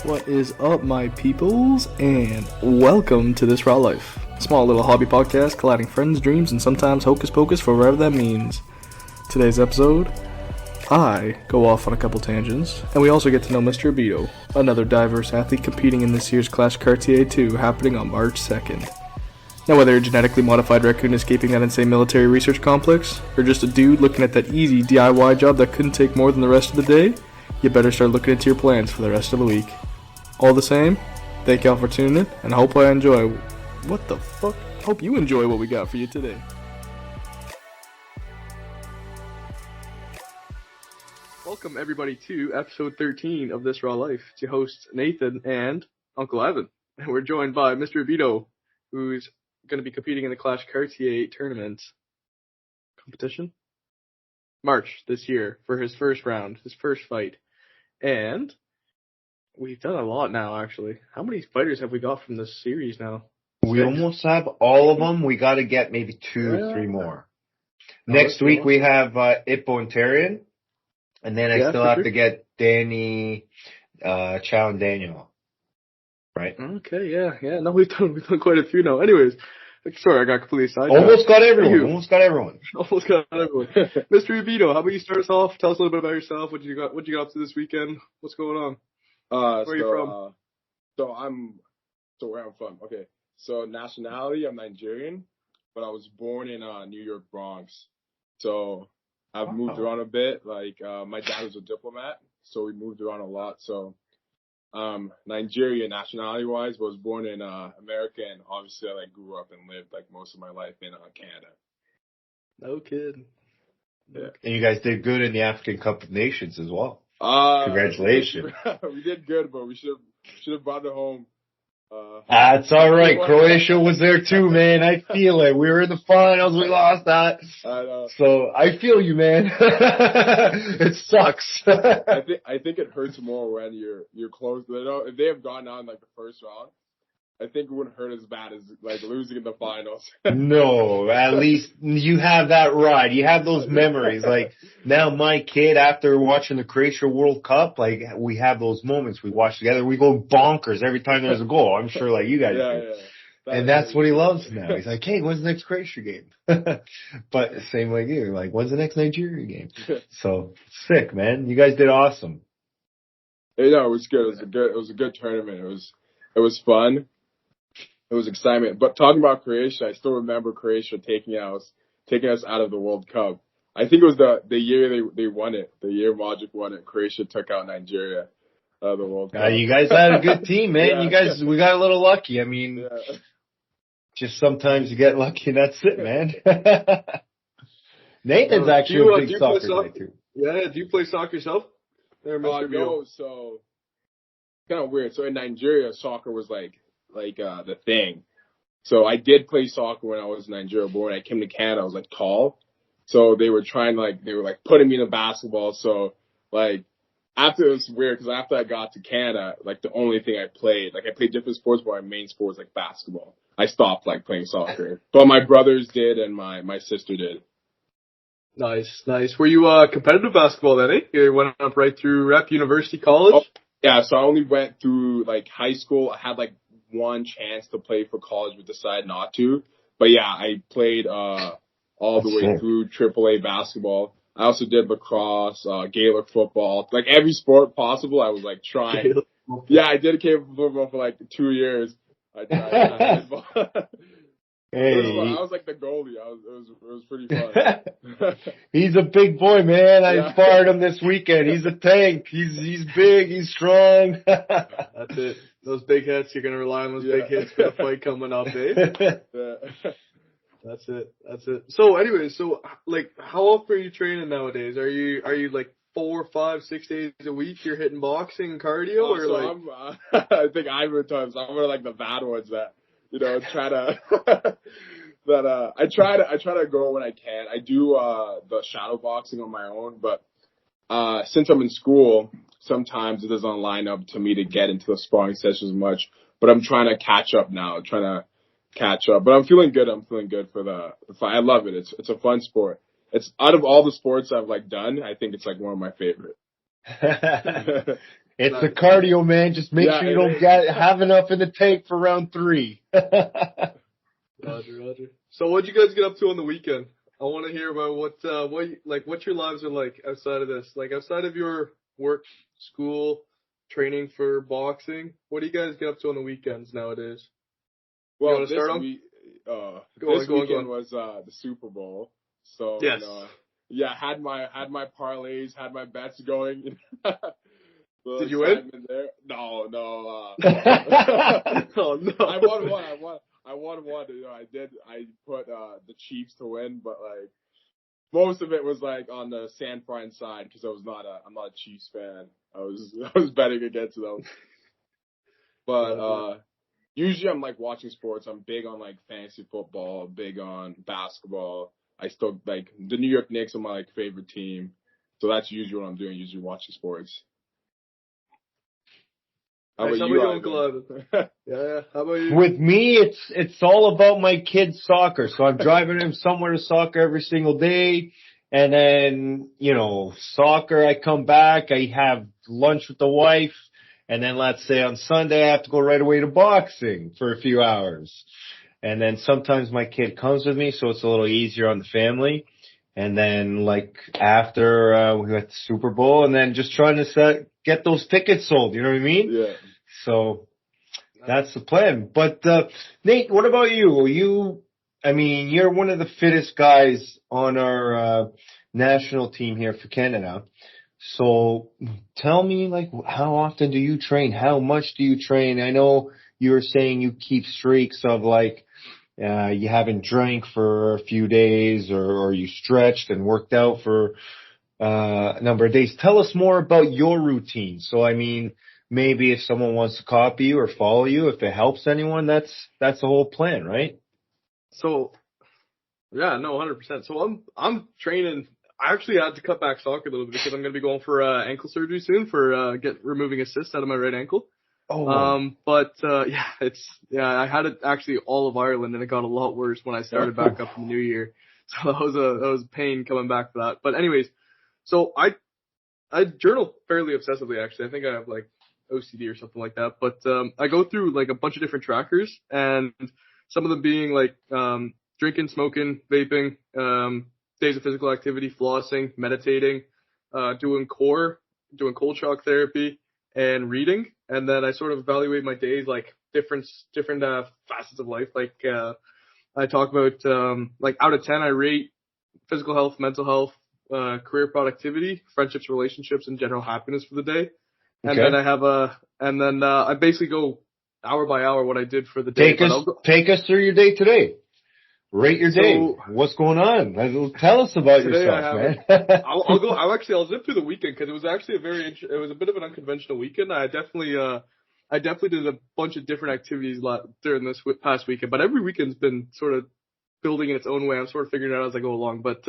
What is up, my peoples, and welcome to This Raw Life, a small little hobby podcast colliding friends, dreams, and sometimes hocus pocus for whatever that means. Today's episode, I go off on a couple tangents, and we also get to know Mr. Ibeto, another diverse athlete competing in this year's Clash Cartier 2 happening on March 2nd. Now, whether a genetically modified raccoon escaping that insane military research complex, or just a dude looking at that easy DIY job that couldn't take more than the rest of the day, you better start looking into your plans for the rest of the week. All the same, thank y'all for tuning in, and I hope I enjoy. What the fuck? Hope you enjoy what we got for you today. Welcome everybody to episode 13 of This Raw Life. It's your hosts Nathan and Uncle Ivan, and we're joined by Mr. Ibeto, who's going to be competing in the Clash Cartier tournament competition March this year for his first round, his first fight, and we've done a lot now, actually. How many fighters have we got from this series now? We almost have all of them. We got to get maybe three more. Next week we have Ibeto and Tarian, and then I still have to get Danny, Chow, and Daniel. Right? Okay, yeah. No, we've done quite a few now. Anyways, sorry, I got completely sidetracked. Almost got everyone. Almost got everyone. Mr. Ibeto, how about you start us off? Tell us a little bit about yourself. What you got up to this weekend? What's going on? Where are you from? Where I'm from. Okay. So nationality, I'm Nigerian, but I was born in New York, Bronx. So I've moved around a bit. Like my dad was a diplomat, so we moved around a lot. So Nigerian nationality wise, but was born in America, and obviously I grew up and lived most of my life in Canada. No kid. Yeah. And you guys did good in the African Cup of Nations as well. Congratulations. We did good, but we should have brought it home. It's all right. Croatia was there too, man. I feel it. We were in the finals. We lost that. I know. So I feel you, man. It sucks. I think it hurts more when you're close. If they have gone on the first round, I think it wouldn't hurt as bad as losing in the finals. No, at least you have that ride. You have those memories. Now my kid, after watching the Croatia World Cup, we have those moments we watch together. We go bonkers every time there's a goal. I'm sure you guys do. Yeah. And that's what he loves now. He's like, hey, when's the next Croatia game? But same like you. When's the next Nigeria game? So sick, man. You guys did awesome. Yeah, it was good. It was a good tournament. It was fun. It was excitement. But talking about Croatia, I still remember Croatia taking us out of the World Cup. I think it was the year they won it. The year Modric won it. Croatia took out Nigeria out of the World Cup. You guys had a good team, man. Yeah. We got a little lucky. I mean, just sometimes you get lucky and that's it, man. Nathan's actually a big soccer guy too. Yeah, do you play soccer yourself? No, so kind of weird. So in Nigeria, soccer was the thing. So I did play soccer when I was in Nigeria, but when I came to Canada, I was tall. So they were trying putting me in basketball. So after it was weird because after I got to Canada, the only thing I played, I played different sports, but my main sport was basketball. I stopped playing soccer, but my brothers did and my sister did. Nice. Were you competitive basketball then? You went up right through rep, university, college? Oh, yeah. So I only went through high school. I had one chance to play for college, but decided not to. But yeah, I played all the way through AAA basketball. I also did lacrosse, Gaelic football, every sport possible. I was trying. Yeah, I did Gaelic football for 2 years. I tried. Hey, I was the goalie. It was pretty fun. He's a big boy, man. I sparred him this weekend. He's a tank. He's big. He's strong. That's it. Those big hits, you're gonna rely on those big hits for the fight coming up, eh? That's it. So, anyways, how often are you training nowadays? Are you 4, 5, 6 days a week? You're hitting boxing and cardio, I think I'm one of the bad ones that try to. I try to go when I can. I do the shadow boxing on my own, but since I'm in school, sometimes it doesn't line up to me to get into the sparring sessions much. But I'm trying to catch up now. But I'm feeling good. For the fight. I love it. It's a fun sport. It's out of all the sports I've done, I think it's one of my favorite. It's the cardio, man. Just make sure you don't have enough in the tank for round 3. Roger. So what'd you guys get up to on the weekend? I want to hear about what your lives are like outside of this. Like outside of your work, school, training for boxing. What do you guys get up to on the weekends nowadays? Well, this weekend was the Super Bowl. So yes. had my parlays, had my bets going. Did you win? There? No. Oh no. I won one. I put the Chiefs to win, but like most of it was like on the San Fran side because I'm not a Chiefs fan. I was betting against them. But usually I'm like watching sports. I'm big on like fantasy football, big on basketball. I still like the New York Knicks are my like favorite team. So that's usually what I'm doing, usually watching sports. How about you, Uncle? Yeah. How about you? With me, it's all about my kid's soccer. So I'm driving him somewhere to soccer every single day. And then, soccer, I come back, I have lunch with the wife. And then let's say on Sunday, I have to go right away to boxing for a few hours. And then sometimes my kid comes with me, so it's a little easier on the family. And then like after we got the Super Bowl, and then just trying to get those tickets sold. You know what I mean? Yeah. So that's the plan. But Nate, what about you? You're one of the fittest guys on our national team here for Canada. So tell me, like, how often do you train? How much do you train? I know you were saying you keep streaks of like you haven't drank for a few days or you stretched and worked out for a number of days. Tell us more about your routine. So, maybe if someone wants to copy you or follow you, if it helps anyone, that's the whole plan, right? So, 100%. So I'm training. I actually had to cut back soccer a little bit because I'm going to be going for ankle surgery soon for removing a cyst out of my right ankle. Oh. I had it actually all of Ireland, and it got a lot worse when I started back up in the new year. So that was a pain coming back for that. But anyways, so I journal fairly obsessively actually. I think I have like OCD or something like that. But I go through like a bunch of different trackers, and some of them being like drinking, smoking, vaping, days of physical activity, flossing, meditating, doing cold shock therapy, and reading. And then I sort of evaluate my days like different facets of life. Like I talk about like out of 10, I rate physical health, mental health, career productivity, friendships, relationships, and general happiness for the day. And then I basically go hour by hour what I did for the day. Take us through your day today. Rate your day. What's going on? Tell us about yourself, man. I'll zip through the weekend because it was actually it was a bit of an unconventional weekend. I definitely did a bunch of different activities during this past weekend, but every weekend's been sort of building in its own way. I'm sort of figuring it out as I go along. But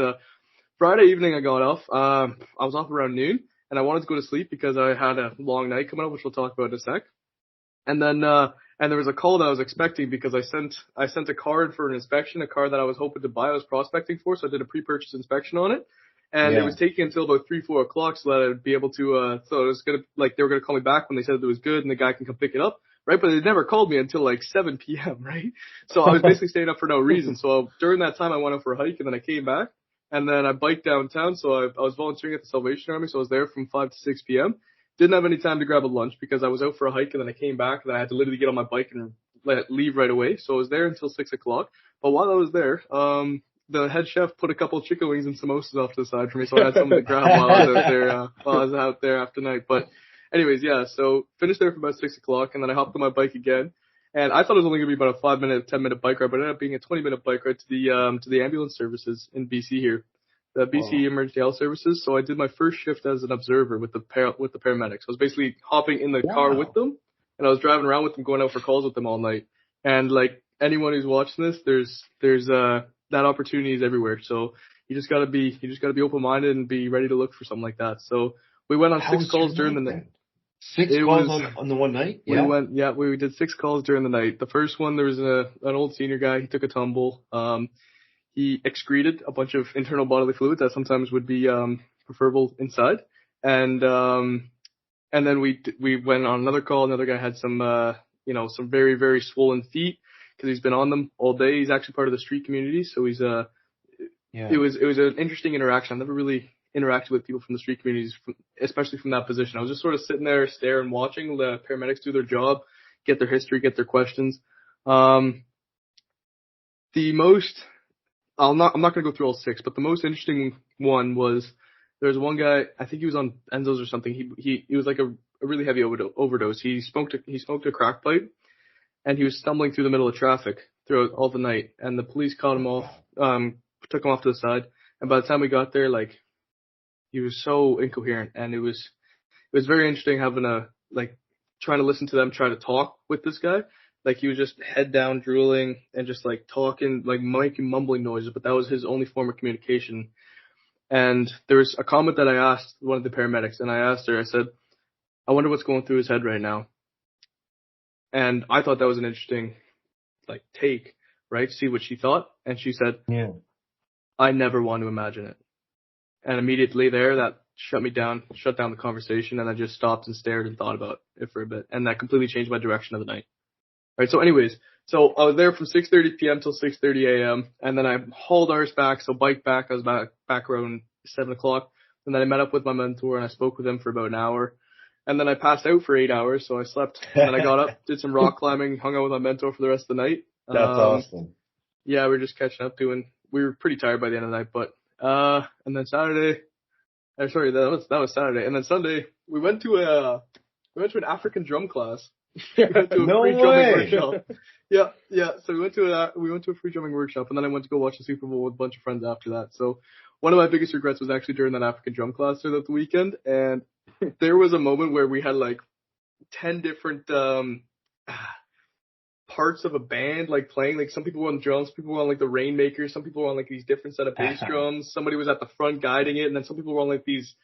Friday evening I got off. I was off around noon, and I wanted to go to sleep because I had a long night coming up, which we'll talk about in a sec. And then and there was a call that I was expecting because I sent a card for an inspection, a car that I was hoping to buy. I was prospecting for, so I did a pre-purchase inspection on it, and it was taking until about 3-4 o'clock so that I'd be able to. So it was they were gonna call me back when they said it was good and the guy can come pick it up, right? But they never called me until like 7 p.m. right? So I was basically staying up for no reason. So during that time I went out for a hike and then I came back and then I biked downtown. So I was volunteering at the Salvation Army, so I was there from 5 to 6 p.m. Didn't have any time to grab a lunch because I was out for a hike and then I came back and I had to literally get on my bike and leave right away. So I was there until 6 o'clock. But while I was there, the head chef put a couple of chicken wings and samosas off to the side for me, so I had something to grab while I was out there after night. But anyways, so finished there for about 6 o'clock and then I hopped on my bike again. And I thought it was only going to be about a 5-minute, 10-minute bike ride, but it ended up being a 20-minute bike ride to the ambulance services in BC here. The BC Emergency Health Services. So I did my first shift as an observer with the paramedics. I was basically hopping in the car with them, and I was driving around with them, going out for calls with them all night. And like anyone who's watching this, there's that opportunity is everywhere. So you just gotta be open-minded and be ready to look for something like that. So we went on 6 calls during the night. 6 calls on the one night? Yeah. We did 6 calls during the night. The first one, there was an old senior guy. He took a tumble. He excreted a bunch of internal bodily fluids that sometimes would be preferable inside. And And then we went on another call. Another guy had some some very, very swollen feet because he's been on them all day. He's actually part of the street community, so he's It was an interesting interaction. I've never really interacted with people from the street communities, especially from that position. I was just sort of sitting there, staring, watching the paramedics do their job, get their history, get their questions. I'm not going to go through all 6, but the most interesting one was there was one guy, I think he was on Enzo's or something. He was like a really heavy overdose. He smoked a crack pipe, and he was stumbling through the middle of traffic throughout all the night, and the police caught him off, took him off to the side, and by the time we got there, like, he was so incoherent, and it was very interesting having trying to listen to them try to talk with this guy. Like, he was just head down, drooling, and just like talking, like making mumbling noises, but that was his only form of communication. And there was a comment that I asked one of the paramedics, and I asked her, I said, I wonder what's going through his head right now. And I thought that was an interesting, like, take, right? See what she thought. And she said, yeah, I never want to imagine it. And immediately there, that shut down the conversation, and I just stopped and stared and thought about it for a bit. And that completely changed my direction of the night. Right. So anyways, I was there from 6:30 p.m. till 6:30 a.m. and then I hauled ours back. So bike back, I was back around 7 o'clock. And then I met up with my mentor and I spoke with him for about an hour. And then I passed out for 8 hours. So I slept. And then I got up, did some rock climbing, hung out with my mentor for the rest of the night. That's awesome. Yeah, we were just catching up we were pretty tired by the end of the night, but, and then Saturday, that was Saturday. And then Sunday, we went to an African drum class. We went to a No free way. drumming workshop. Yeah. So we went to a free drumming workshop, and then I went to go watch the Super Bowl with a bunch of friends after that. So one of my biggest regrets was actually during that African drum class throughout the weekend. And there was a moment where we had like 10 different parts of a band like playing. Like, some people were on drums, people were on like the Rainmakers, some people were on like these different set of bass drums. Somebody was at the front guiding it, and then some people were on like these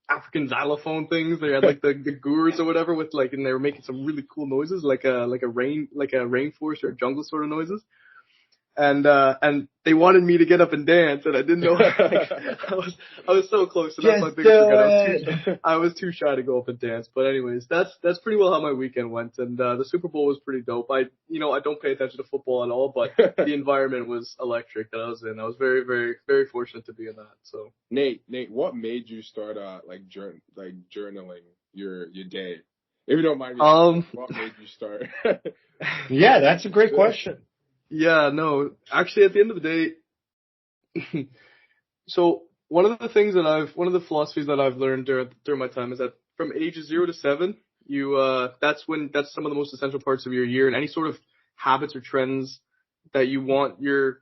African xylophone things. They had like the gourds or whatever with like, and they were making some really cool noises, like a rainforest or a jungle sort of noises. And they wanted me to get up and dance, and I didn't know. I was so close, and that's my biggest regret. I was too shy to go up and dance. But anyways, that's pretty well how my weekend went. And the Super Bowl was pretty dope. I don't pay attention to football at all, but the environment was electric that I was in. I was very, very, very fortunate to be in that. So Nate, what made you start journaling your day? If you don't mind me asking, what made you start? Yeah, that's a great question. Yeah, no, actually at the end of the day, so one of the philosophies that I've learned during my time is that from ages 0 to 7, that's some of the most essential parts of your year, and any sort of habits or trends that you want your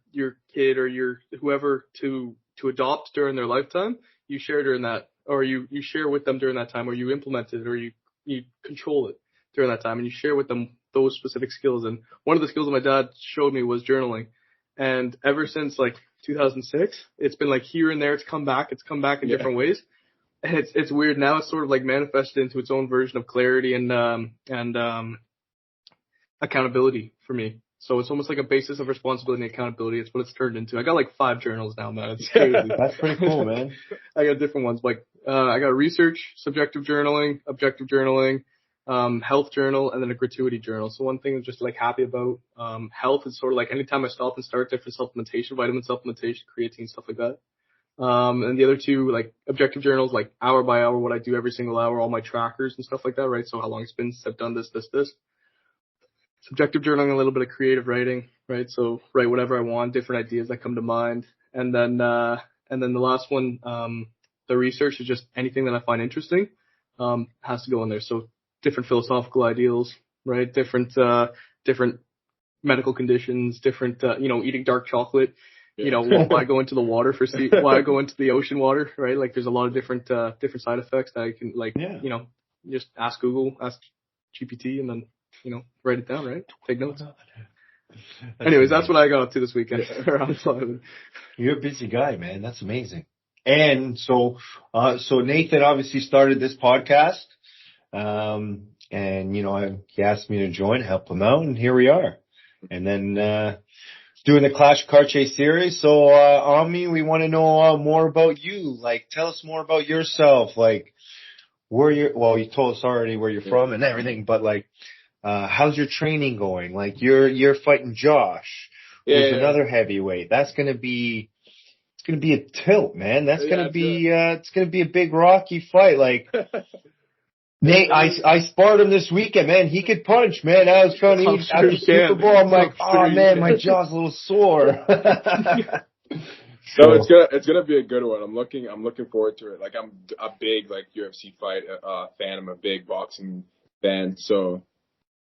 kid or your whoever to adopt during their lifetime, you share during that, or you share with them during that time, or you implement it, or you control it during that time, and you share with them those specific skills. And one of the skills that my dad showed me was journaling. And ever since like 2006, it's been like here and there. It's come back in different ways. And it's weird now. It's sort of like manifested into its own version of clarity and accountability for me. So it's almost like a basis of responsibility and accountability. It's what it's turned into. I got like 5 journals now, man. It's crazy. That's pretty cool, man. I got different ones. Like, I got research, subjective journaling, objective journaling, health journal, and then a gratuity journal. So one thing I'm just like happy about, health is sort of like anytime I stop and start different supplementation, vitamin supplementation, creatine, stuff like that. And the other 2, like objective journals, like hour by hour, what I do every single hour, all my trackers and stuff like that, right? So how long it's been since I've done this. Subjective journaling, a little bit of creative writing, right? So write whatever I want, different ideas that come to mind. And then the last one, the research is just anything that I find interesting, has to go in there. So different philosophical ideals, right? Different medical conditions, different, eating dark chocolate, why go into the water why go into the ocean water, right? Like, there's a lot of different side effects that I can just ask Google, ask GPT, and then, write it down, right? Take notes. Anyways, that's what I got up to this weekend around 5. You're a busy guy, man. That's amazing. And so Nathan obviously started this podcast. And, he asked me to join, help him out, and here we are. And then, doing the Clash of Car Chase series. So, Ami, we want to know more about you. Like, tell us more about yourself. Like, you told us already where you're from and everything, but like, how's your training going? Like you're fighting Josh, who's another heavyweight. It's gonna be a tilt, man. It's gonna be a big rocky fight. Like, Nate, I sparred him this weekend, man. He could punch, man. I was trying to eat after Super Bowl. I'm like, oh man, my jaw's a little sore. No, it's gonna be a good one. I'm looking forward to it. Like, I'm a big like UFC fight fan. I'm a big boxing fan, so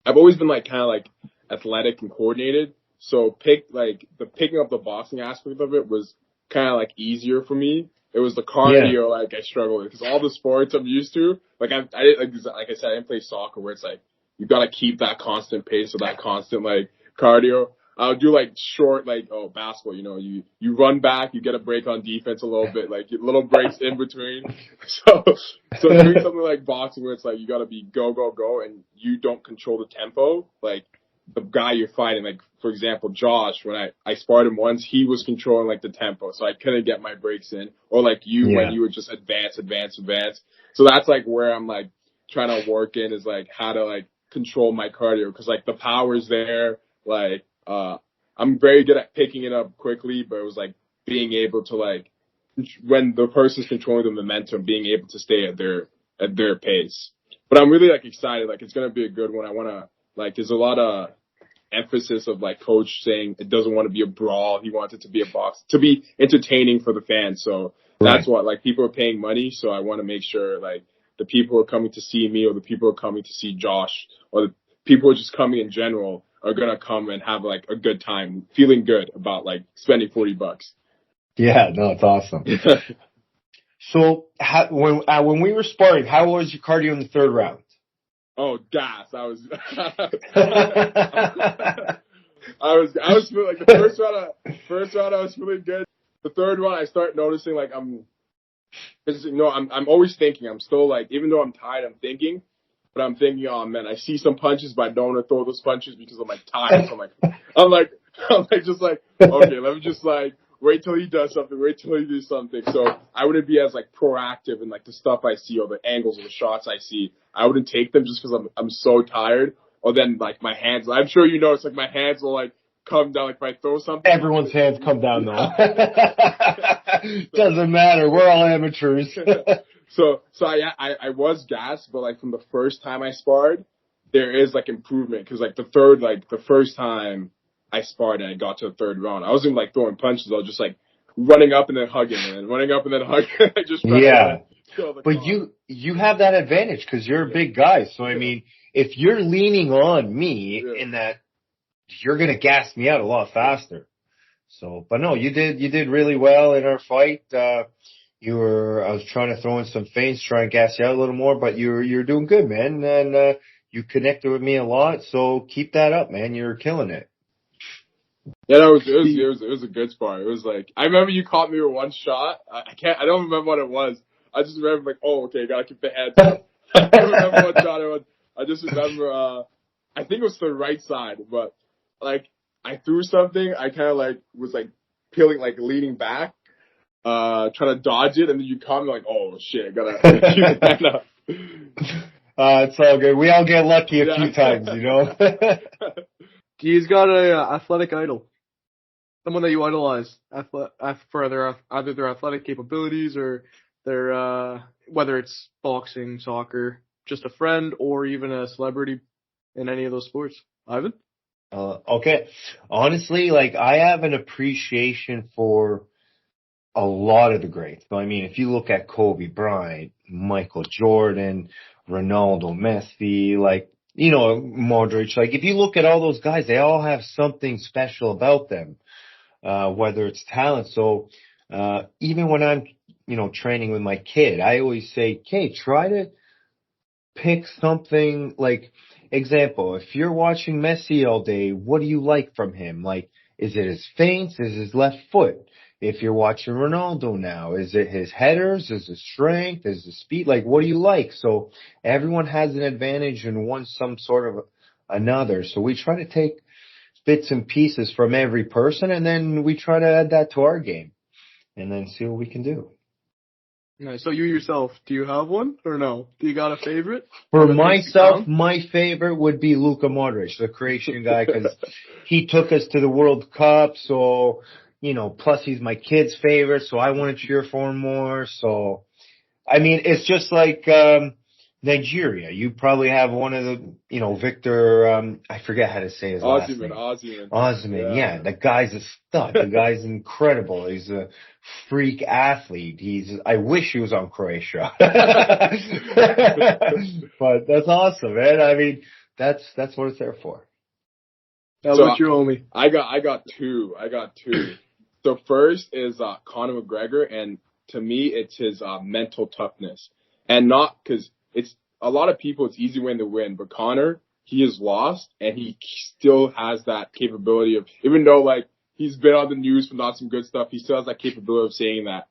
I've always been like kind of like athletic and coordinated. So picking up the boxing aspect of it was kind of like easier for me. It was the cardio like I struggled with, because all the sports I'm used to, like I said, I didn't play soccer where it's like you gotta keep that constant pace or that constant like cardio. I'll do like short, like, basketball, you run back, you get a break on defense a little bit, like little breaks in between. So doing something like boxing where it's like you gotta be go, go, go, and you don't control the tempo, like the guy you're fighting, like for example, Josh, when I sparred him once, he was controlling like the tempo, so I couldn't get my breaks in. Or like when you would just advance. So that's like where I'm like trying to work in, is like how to like control my cardio, because like the power's there, like, I'm very good at picking it up quickly, but it was like being able to like, when the person's controlling the momentum, being able to stay at their pace. But I'm really like excited. Like, it's going to be a good one. I want to, like, there's a lot of emphasis of like coach saying it doesn't want to be a brawl. He wants it to be a box, to be entertaining for the fans. So that's what, like, people are paying money. So I want to make sure like the people who are coming to see me, or the people who are coming to see Josh, or the people who are just coming in general, are going to come and have like a good time, feeling good about like spending $40. Yeah, no, it's awesome. So when we were sparring, how was your cardio in the third round? Oh, gas. I was feeling like the first round I was feeling good. The third one I start noticing like I'm always thinking. I'm still like, even though I'm tired, I'm thinking. But I'm thinking, oh man, I see some punches, but I don't want to throw those punches because I'm like tired. So I'm like, just like, okay, let me just like wait till he does something, So I wouldn't be as like proactive in like the stuff I see, or the angles or the shots I see. I wouldn't take them just because I'm so tired. Or then like my hands, I'm sure it's like my hands will like come down, like if I throw something. Everyone's hands come down though. Doesn't matter. We're all amateurs. So I was gassed, but like from the first time I sparred, there is like improvement, because like the first time I sparred and I got to the third round, I wasn't like throwing punches. I was just like running up and then hugging, and then running up and then hugging. I just tried to, like, kill the but clock. you have that advantage because you're a big guy. So I mean, if you're leaning on me in that, you're gonna gas me out a lot faster. So, but no, you did really well in our fight. I was trying to throw in some feints, try and gas you out a little more, but you're doing good, man. And, you connected with me a lot. So keep that up, man. You're killing it. Yeah, it was a good spar. It was like, I remember you caught me with one shot. I don't remember what it was. I just remember like, oh, okay, gotta keep the heads up. I don't remember what shot it was. I just remember, I think it was the right side, but like, I threw something. I kind of like was like peeling, like leaning back, trying to dodge it, and then you caught me like, oh shit, I gotta keep the head up. It's all good. We all get lucky a few times, you know. He's got a athletic idol, someone that you idolize for either their athletic capabilities or their whether it's boxing, soccer, just a friend, or even a celebrity in any of those sports. Ivan? Okay. Honestly, like, I have an appreciation for a lot of the greats. So, I mean, if you look at Kobe Bryant, Michael Jordan, Ronaldo, Messi, like, Modric, like, if you look at all those guys, they all have something special about them, whether it's talent. So, even when I'm, training with my kid, I always say, okay, try to pick something like, example, if you're watching Messi all day, what do you like from him? Like, is it his feints? Is his left foot? If you're watching Ronaldo now, is it his headers? Is his strength? Is his speed? Like, what do you like? So everyone has an advantage in some sort of another. So we try to take bits and pieces from every person, and then we try to add that to our game and then see what we can do. Nice. So you yourself, do you have one or no? Do you got a favorite? For myself, my favorite would be Luka Modric, the Croatian guy, because he took us to the World Cup. So, plus he's my kid's favorite, so I want to cheer for him more. So, I mean, it's just like Nigeria. You probably have one of the, Victor, I forget how to say his last name. Osimhen, yeah. The guy's a stud. The guy's incredible. He's a freak athlete. I wish he was on Croatia. But that's awesome, man. I mean, that's what it's there for. Now, what's your only? I got two. So first is Conor McGregor, and to me, it's his mental toughness. And not because it's a lot of people, it's easy win to win, but Conor, he is lost, and he still has that capability of, even though like he's been on the news for not some good stuff, he still has that capability of saying that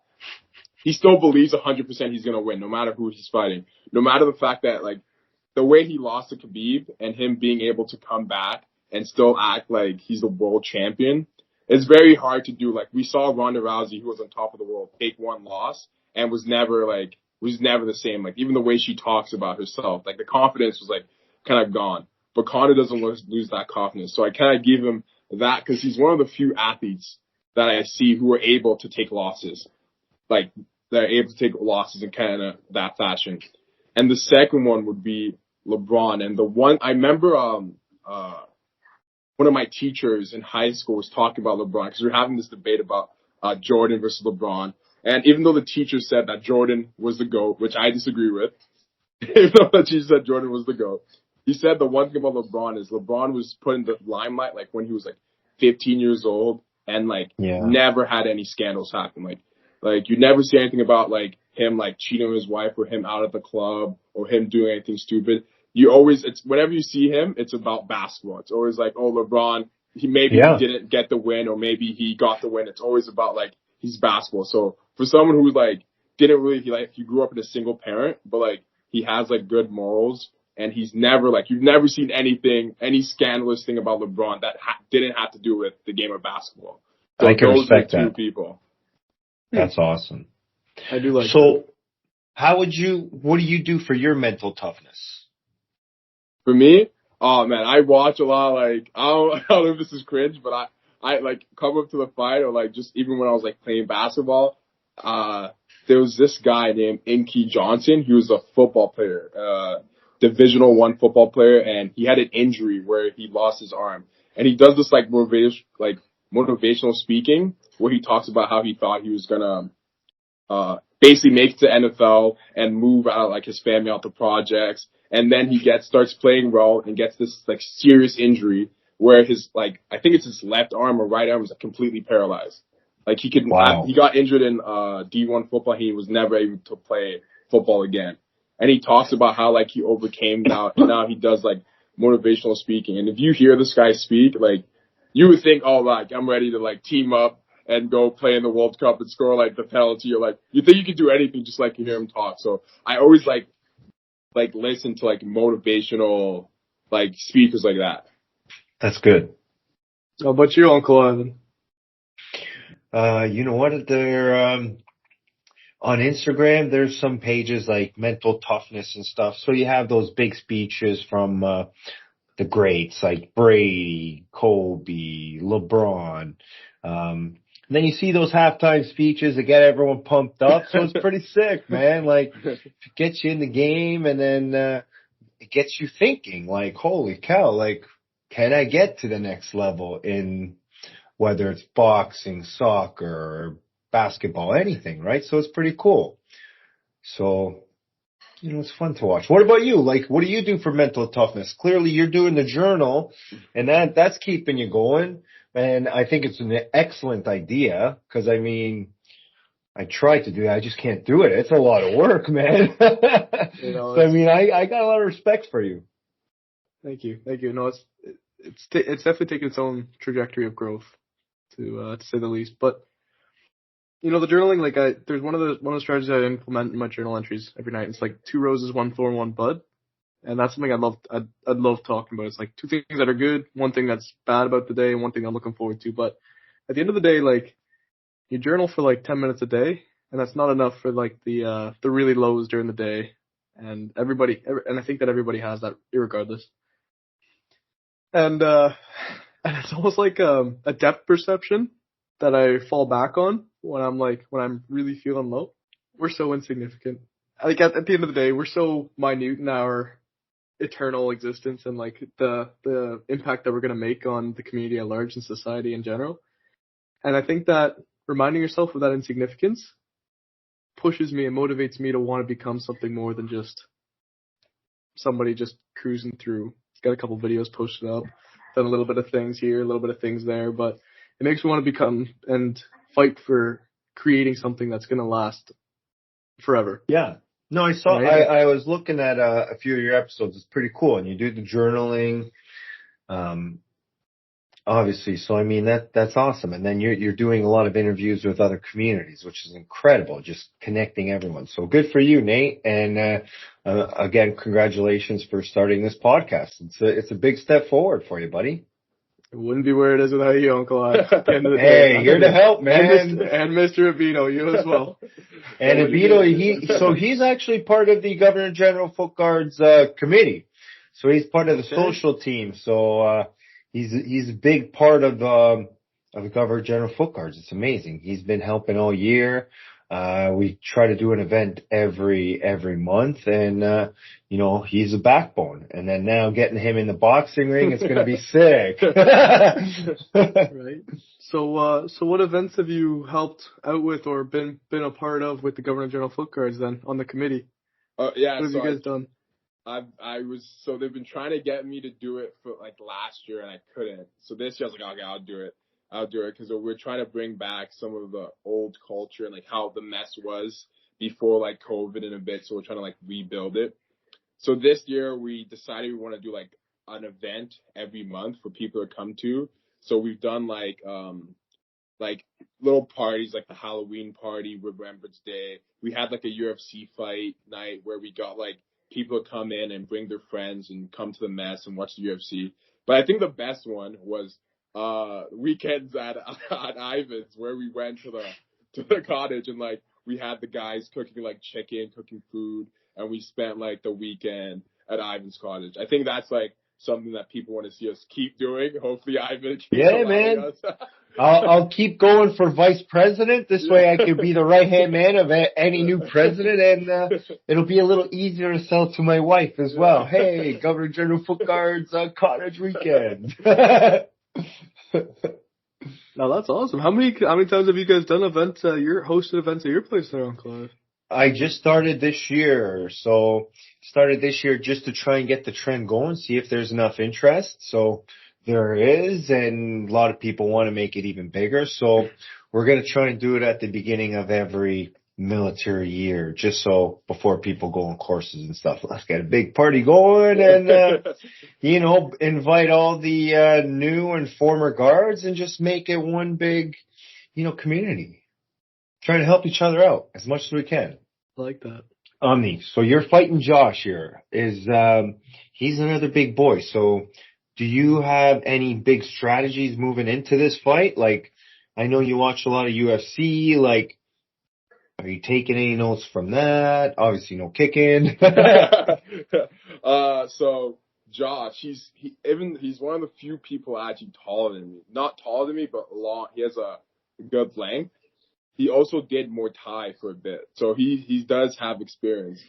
he still believes 100% he's going to win, no matter who he's fighting. No matter the fact that like the way he lost to Khabib and him being able to come back and still act like he's the world champion, it's very hard to do. Like we saw Ronda Rousey, who was on top of the world, take one loss and was never the same. Like even the way she talks about herself, like the confidence was like kind of gone. But Conor doesn't lose that confidence. So I kind of give him that because he's one of the few athletes that I see who are able to take losses. Like they're able to take losses in kind of that fashion. And the second one would be LeBron. And the one I remember, one of my teachers in high school was talking about LeBron because we were having this debate about Jordan versus LeBron. And even though the teacher said that Jordan was the GOAT, which I disagree with, even though the teacher said Jordan was the GOAT, he said the one thing about LeBron is LeBron was put in the limelight like when he was like 15 years old and like never had any scandals happen. Like you never see anything about like him like cheating on his wife or him out at the club or him doing anything stupid. It's whenever you see him, it's about basketball. It's always like, oh, LeBron, he didn't get the win or maybe he got the win. It's always about like he's basketball. So for someone who's like he grew up in a single parent, but like he has like good morals and he's never like you've never seen any scandalous thing about LeBron that didn't have to do with the game of basketball. So I can respect two that. People. That's awesome. I do like. So, what do you do for your mental toughness? For me, oh man, I watch a lot. Like I don't know if this is cringe, but I like come up to the fight or like just even when I was like playing basketball, there was this guy named Inky Johnson. He was a football player, Divisional I football player, and he had an injury where he lost his arm. And he does this like motivational speaking where he talks about how he thought he was gonna basically make it to NFL and move out like his family out to projects. And then he starts playing well and gets this like serious injury where his like I think it's his left arm or right arm is like, completely paralyzed. Like he got injured in D1 football. He was never able to play football again. And he talks about how like he overcame now he does like motivational speaking. And if you hear this guy speak, like you would think, oh, like I'm ready to like team up and go play in the World Cup and score like the penalty or like you think you can do anything just like you hear him talk. So I always like listen to like motivational like speakers like that. That's good. How about you, Uncle Ivan? You know what? They're on Instagram. There's some pages like mental toughness and stuff. So you have those big speeches from the greats like Brady, Kobe, LeBron. And then you see those halftime speeches that get everyone pumped up. So it's pretty sick, man. Like, it gets you in the game and then it gets you thinking, like, holy cow, like, can I get to the next level in whether it's boxing, soccer, or basketball, anything, right? So it's pretty cool. So, it's fun to watch. What about you? Like, what do you do for mental toughness? Clearly, you're doing the journal, and that's keeping you going. And I think it's an excellent idea because, I mean, I try to do it. I just can't do it. It's a lot of work, man. So, I mean, I got a lot of respect for you. Thank you. No, it's definitely taken its own trajectory of growth, to say the least. But the journaling, like there's one of the strategies I implement in my journal entries every night. It's like 2 roses, 1 thorn, 1 bud. And that's something I'd love talking about. It's like 2 things that are good, 1 thing that's bad about the day, and 1 thing I'm looking forward to. But at the end of the day, like, you journal for like 10 minutes a day, and that's not enough for like the really lows during the day. And and I think that everybody has that irregardless. And it's almost like a depth perception that I fall back on when I'm really feeling low. We're so insignificant. Like at the end of the day, we're so minute in our eternal existence and like the impact that we're gonna make on the community at large and society in general. And I think that reminding yourself of that insignificance pushes me and motivates me to want to become something more than just somebody just cruising through. He's got a couple videos posted up, done a little bit of things here, a little bit of things there, but it makes me want to become and fight for creating something that's going to last forever. Yeah. No, I saw, right? I was looking at a few of your episodes. It's pretty cool. And you do the journaling, obviously. So, I mean, that's awesome. And then you're doing a lot of interviews with other communities, which is incredible, just connecting everyone. So good for you, Nate. And, again, congratulations for starting this podcast. It's a big step forward for you, buddy. It wouldn't be where it is without you, Uncle Ad. At the end of the Hey, day. here to help, man. And Mr. Ibeto, you as well. And Ibeto, he's actually part of the Governor General Foot Guard's committee. So he's part of the social team. So he's a big part of the Governor General Foot Guards. It's amazing. He's been helping all year. We try to do an event every month, and he's a backbone. And then now getting him in the boxing ring, it's going to be sick. Right. So what events have you helped out with or been a part of with the Governor General Foot Guards then on the committee? Yeah. What have you guys done? So they've been trying to get me to do it for like last year, and I couldn't. So this year I was like, okay, I'll do it because we're trying to bring back some of the old culture and like how the mess was before like COVID and a bit. So we're trying to like rebuild it. So this year we decided we want to do like an event every month for people to come to. So we've done like little parties like the Halloween party, Remembrance Day. We had like a UFC fight night where we got like people to come in and bring their friends and come to the mess and watch the UFC. But I think the best one was weekends at Ivan's, where we went to the cottage and like we had the guys cooking like chicken, cooking food, and we spent like the weekend at Ivan's cottage. I think that's like something that people want to see us keep doing. Hopefully Ivan keeps allowing us. I'll keep going for vice president. This way I can be the right-hand man of any new president, and it'll be a little easier to sell to my wife as well. Hey, Governor General Foot Guard's cottage weekend. Now that's awesome. How many times have you guys done events? Hosted events at your place there, Uncle Ad? I just started this year. Just to try and get the trend going, see if there's enough interest. So there is, and a lot of people want to make it even bigger. So we're going to try and do it at the beginning of every military year, just so before people go on courses and stuff. Let's get a big party going and, invite all the new and former guards and just make it one big, community. Trying to help each other out as much as we can. I like that. Omni, so you're fighting Josh here. He's another big boy. So do you have any big strategies moving into this fight? Like, I know you watch a lot of UFC. Like, are you taking any notes from that? Obviously, no kicking. So Josh, he's one of the few people actually taller than me. Not taller than me, but long. He has a good length. He also did Muay Thai for a bit, so he does have experience.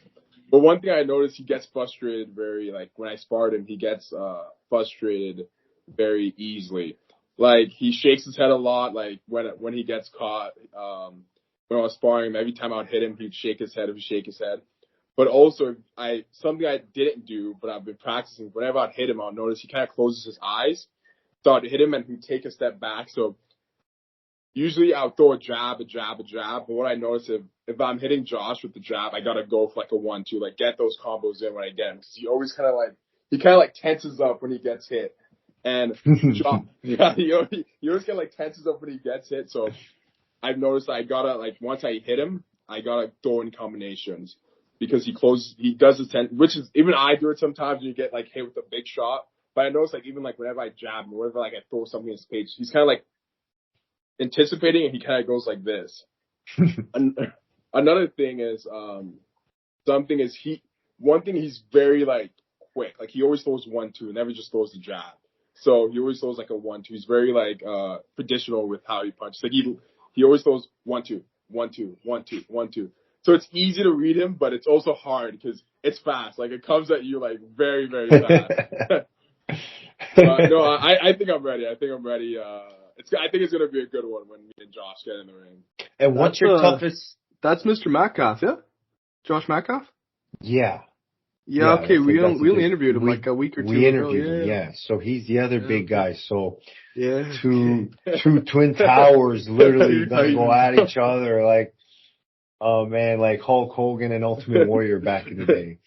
But one thing I noticed, he gets frustrated when I sparred him, he gets frustrated very easily. Like, he shakes his head a lot, like when he gets caught. When I was sparring him, every time I would hit him, he'd shake his head. But also, something I didn't do, but I've been practicing, whenever I'd hit him, I'll notice he kind of closes his eyes. So I'd hit him and he'd take a step back. So usually I'll throw a jab. But what I notice, if I'm hitting Josh with the jab, I gotta go for like a 1-2, like get those combos in when I get him. Cause he always kind of tenses up when he gets hit. And Josh, he always kind of tenses up when he gets hit. So I've noticed I gotta, once I hit him, I gotta throw in combinations. Because he does his which is, even I do it sometimes when you get hit with a big shot. But I notice even whenever I jab him, whenever I throw something in his face, he's kind of anticipating, and he kind of goes like this. another thing is one thing he's very like quick. Like he always throws 1-2, never just throws the jab. So he always throws like a 1-2. He's very like traditional with how he punches. Like he always throws 1-2, 1-2, 1-2, 1-2. So it's easy to read him, but it's also hard because it's fast. Like it comes at you like very, very fast. No, I think I'm ready. I think I'm ready. I think it's gonna be a good one when me and Josh get in the ring. And what's your toughest? That's Mr. Metcalf, yeah? Josh Metcalf? Yeah. Yeah, okay. We only interviewed him like a week or two ago. We interviewed him, yeah. So he's the other big guy. So yeah, two twin towers literally gonna go at each other like, oh man, like Hulk Hogan and Ultimate Warrior back in the day.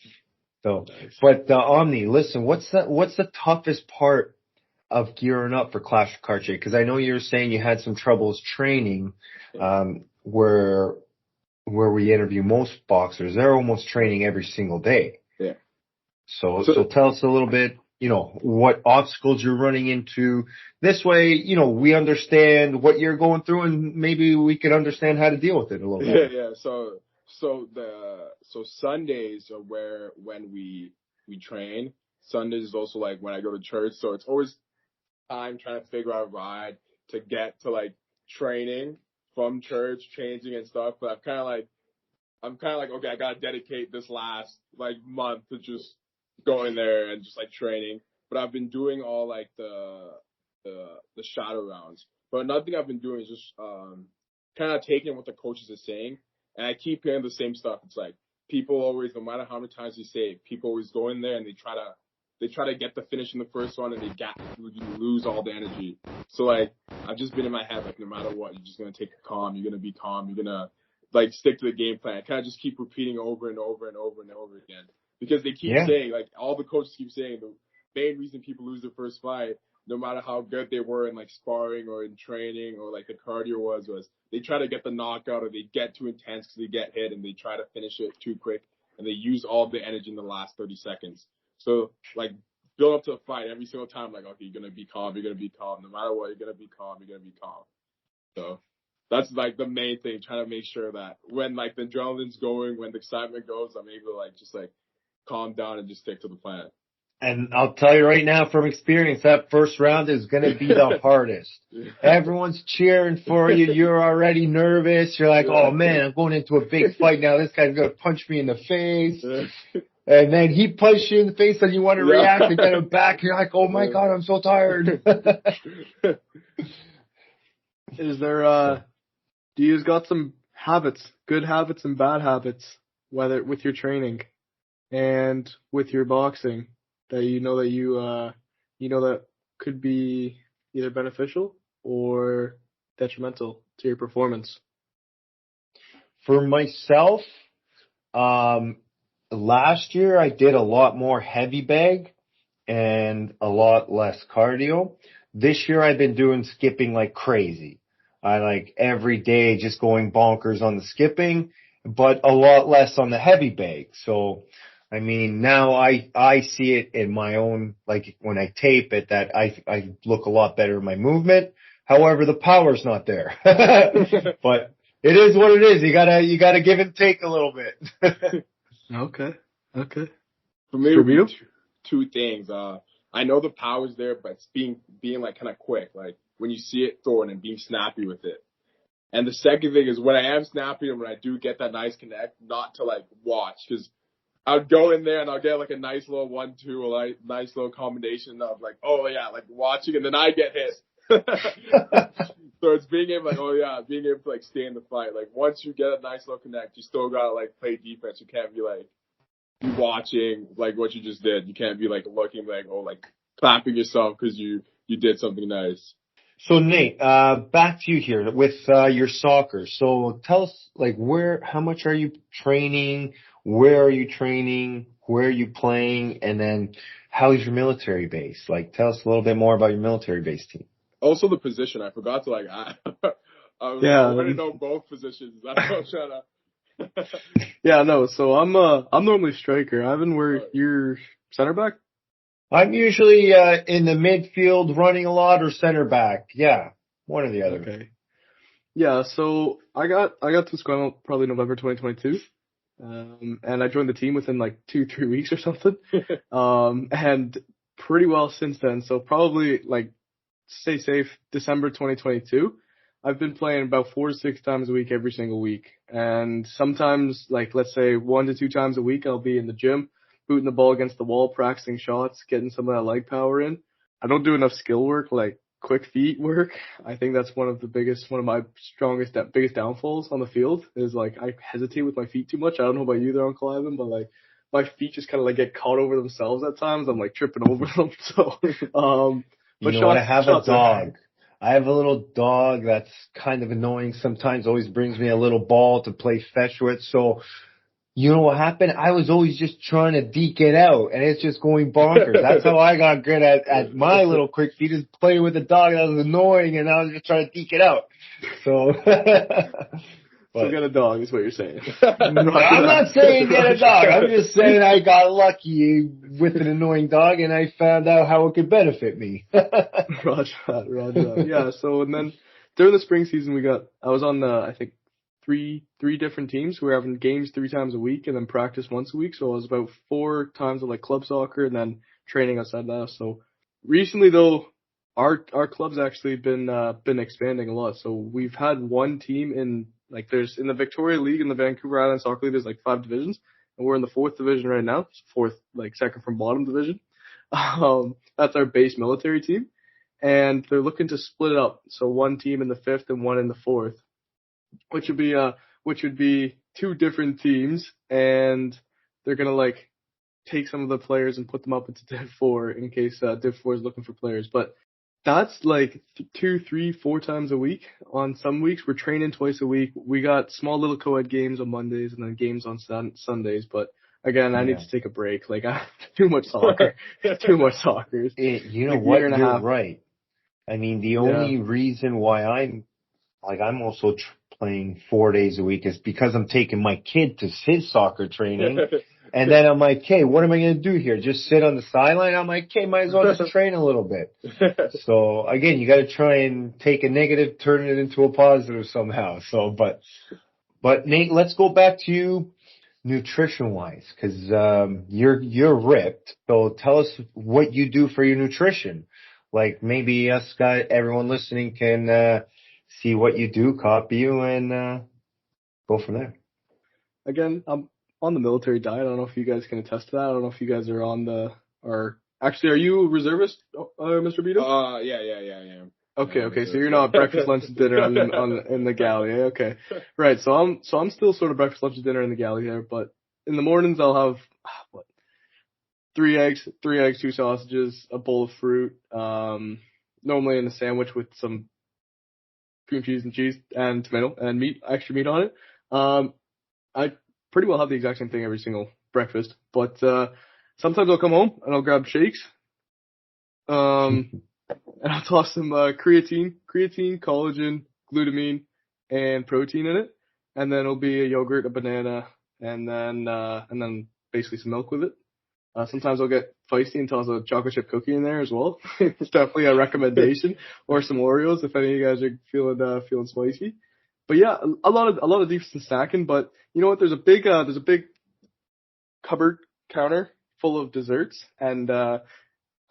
So, but Omni, listen, what's the toughest part of gearing up for Clash of Cartier? Because I know you were saying you had some troubles training, where we interview most boxers, they're almost training every single day. Yeah. So tell us a little bit, what obstacles you're running into. This way, we understand what you're going through and maybe we can understand how to deal with it a little bit. Yeah. So Sundays are when we train. Sundays is also like when I go to church. So it's always time trying to figure out a ride to get to like training from church, changing and stuff. But I'm kind of like, okay, I gotta dedicate this last like month to just going there and just like training. But I've been doing all like the shadow rounds. But another thing I've been doing is just kind of taking what the coaches are saying, and I keep hearing the same stuff. It's like people always, no matter how many times you say it, people always go in there and they try to get the finish in the first one, and you lose all the energy. So like I've just been in my head like no matter what, you're just gonna take it calm. You're gonna be calm. You're gonna like stick to the game plan. I kind of just keep repeating over and over and over and over again because they keep saying, like all the coaches keep saying, the main reason people lose their first fight, no matter how good they were in like sparring or in training or like the cardio was they try to get the knockout or they get too intense because they get hit and they try to finish it too quick and they use all the energy in the last 30 seconds. So like build up to the fight every single time, like, okay, you're going to be calm. You're going to be calm. No matter what, you're going to be calm. You're going to be calm. So that's like the main thing, trying to make sure that when like the adrenaline's going, when the excitement goes, I'm able to like just like calm down and just stick to the plan. And I'll tell you right now from experience, that first round is going to be the hardest. Everyone's cheering for you. You're already nervous. You're like, oh man, I'm going into a big fight now. This guy's going to punch me in the face. And then he punched you in the face and you want to react and get him back. You're like, oh my God, I'm so tired. Is there, do you got some habits, good habits and bad habits, whether with your training and with your boxing that that could be either beneficial or detrimental to your performance? For myself, last year I did a lot more heavy bag and a lot less cardio. This year I've been doing skipping like crazy. I like every day just going bonkers on the skipping, but a lot less on the heavy bag. So, I mean, now I see it in my own, like when I tape it, that I look a lot better in my movement. However, the power's not there. But it is what it is. You gotta give and take a little bit. Okay. For me, two things. I know the power's there, but it's being like kind of quick. Like when you see it throwing and being snappy with it. And the second thing is when I am snappy and when I do get that nice connect, not to like watch, because I'll go in there and I'll get like a nice little 1-2, a nice little combination of like, oh yeah, like watching, and then I get hit. So it's being able to like stay in the fight. Like once you get a nice little connect, you still gotta like play defense. You can't be like watching like what you just did. You can't be like looking like, oh, like clapping yourself because you did something nice. So Nate, back to you here with your soccer. So tell us like how much are you training? Where are you training? Where are you playing? And then how's your military base? Like tell us a little bit more about your military base team. Also the position. I forgot to like I already know both positions. That's what I'm trying to Yeah, no, so I'm normally striker. Ivan, where you're center back? I'm usually in the midfield running a lot or center back. Yeah, one or the other. Okay. Yeah, so I got to Squamble probably November 2022. And I joined the team within like 2-3 weeks or something. And pretty well since then. So probably like stay safe December 2022. I've been playing about 4 to 6 times a week every single week. And sometimes like let's say 1 to 2 times a week I'll be in the gym, booting the ball against the wall, practicing shots, getting some of that leg power in. I don't do enough skill work like quick feet work. I think that's one of my biggest downfalls on the field is like I hesitate with my feet too much. I don't know about you there, Uncle Ivan, but like my feet just kind of like get caught over themselves at times. I'm like tripping over them. So, You but know what? I have a shots are dog. I have a little dog that's kind of annoying sometimes, always brings me a little ball to play fetch with. So, you know what happened? I was always just trying to deke it out, and it's just going bonkers. That's how I got good at my little quick feet, is playing with a dog that was annoying, and I was just trying to deke it out. So, So get a dog is what you're saying. I'm not saying get a dog. I'm just saying I got lucky with an annoying dog, and I found out how it could benefit me. Roger that. Yeah, so and then during the spring season I was on I think three different teams. We were having games 3 times a week and then practice once a week. So I was about 4 times of like club soccer and then training outside that. So recently though, our club's actually been expanding a lot. So we've had one team in like there's in the Victoria League in the Vancouver Island Soccer League, there's like 5 divisions, and we're in the 4th division right now. Fourth, like second from bottom division. That's our base military team, and they're looking to split it up. So one team in the 5th and one in the 4th, which would be 2 different teams, and they're gonna like take some of the players and put them up into Div 4 in case Div 4 is looking for players. But that's like 2, 3, 4 times a week. On some weeks, we're training twice a week. We got small little co-ed games on Mondays and then games on Sundays. But again, I need to take a break. Like I too much soccer, too much soccer. You know like what? Year and a You're half. right. I mean, the only reason why I'm also playing 4 days a week is because I'm taking my kid to his soccer training. And then I'm like, hey, what am I going to do here? Just sit on the sideline? I'm like, okay, might as well just train a little bit. So again, you got to try and take a negative, turn it into a positive somehow. So, but Nate, let's go back to you nutrition wise, because you're ripped. So tell us what you do for your nutrition. Like maybe everyone listening can see what you do, copy you, and go from there. Again, I'm on the military diet. I don't know if you guys can attest to that. I don't know if you guys are actually, are you a reservist, Mr. Beto? Yeah. Okay. So you're not breakfast, lunch, and dinner in the galley. Okay. Right. So I'm still sort of breakfast, lunch, and dinner in the galley there, but in the mornings I'll have what 3 eggs, 2 sausages, a bowl of fruit, normally in a sandwich with some cream cheese and tomato and extra meat on it. I pretty well have the exact same thing every single breakfast, but sometimes I'll come home and I'll grab shakes. And I'll toss some creatine, collagen, glutamine, and protein in it, and then it'll be a yogurt, a banana, and then basically some milk with it. Sometimes I'll get feisty and toss a chocolate chip cookie in there as well. It's definitely a recommendation, or some Oreos if any of you guys are feeling spicy. But yeah, a lot of decent snacking. But you know what? There's a big cupboard counter full of desserts, and I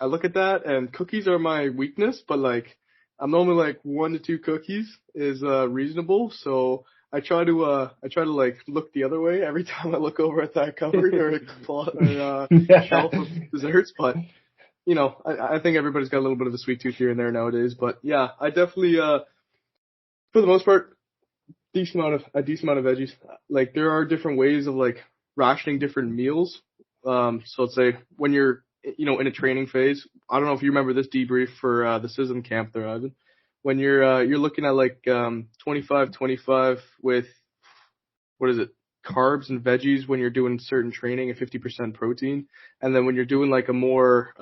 look at that, and cookies are my weakness, but like I'm normally like 1 to 2 cookies is reasonable. So I try to like look the other way every time I look over at that cupboard or shelf of desserts. But you know, I think everybody's got a little bit of a sweet tooth here and there nowadays. But yeah, I definitely for the most part a decent amount of veggies. Like there are different ways of like rationing different meals. So let's say when you're in a training phase, I don't know if you remember this debrief for the SISM camp there, Ivan. When you're looking at like 25-25 with what is it, carbs and veggies when you're doing certain training and 50% protein, and then when you're doing like a more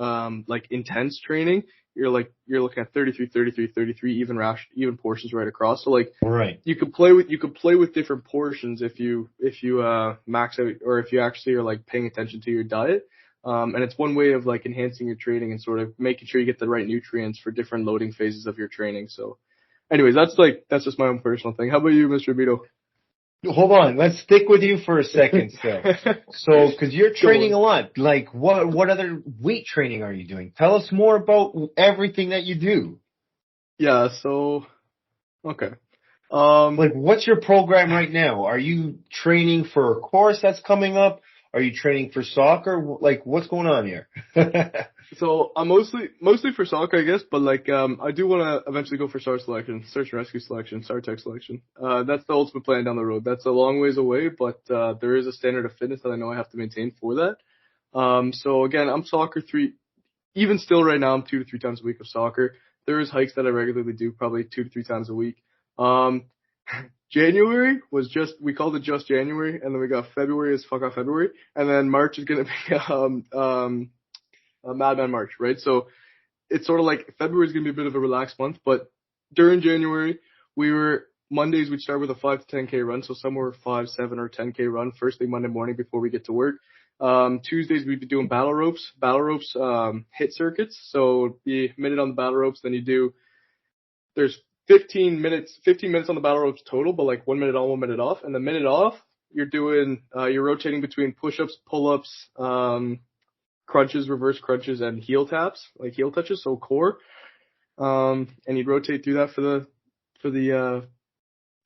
like intense training, you're looking at 33 even portions right across. So like right, you could play with different portions if you max out, or if you actually are like paying attention to your diet. And it's one way of like enhancing your training and sort of making sure you get the right nutrients for different loading phases of your training. So anyways, that's just my own personal thing. How about you, Mr. Ibeto? Hold on, let's stick with you for a second still. So, because you're training a lot, like what other weight training are you doing? Tell us more about everything that you do. Yeah, so, okay. Like, what's your program right now? Are you training for a course that's coming up? Are you training for soccer? Like, what's going on here? So I'm mostly for soccer, I guess, but like I do want to eventually go for search and rescue selection, tech selection. That's the ultimate plan down the road. That's a long ways away, but there is a standard of fitness that I know I have to maintain for that. So again, I'm soccer even still right now I'm 2 to 3 times a week of soccer. There is hikes that I regularly do, probably 2 to 3 times a week. January was we called it just January, and then we got February as fuck off February, and then March is gonna be Madman March, right? So it's sort of like February is going to be a bit of a relaxed month, but during January, Mondays we'd start with a 5 to 10K run, so somewhere 5, 7, or 10K run first thing Monday morning before we get to work. Tuesdays we'd be doing battle ropes, hit circuits. So the minute on the battle ropes, then there's 15 minutes on the battle ropes total, but like 1 minute on, 1 minute off. And the minute off, you're rotating between push-ups, pull-ups, crunches, reverse crunches, and heel taps, like heel touches, so core. And you'd rotate through that for the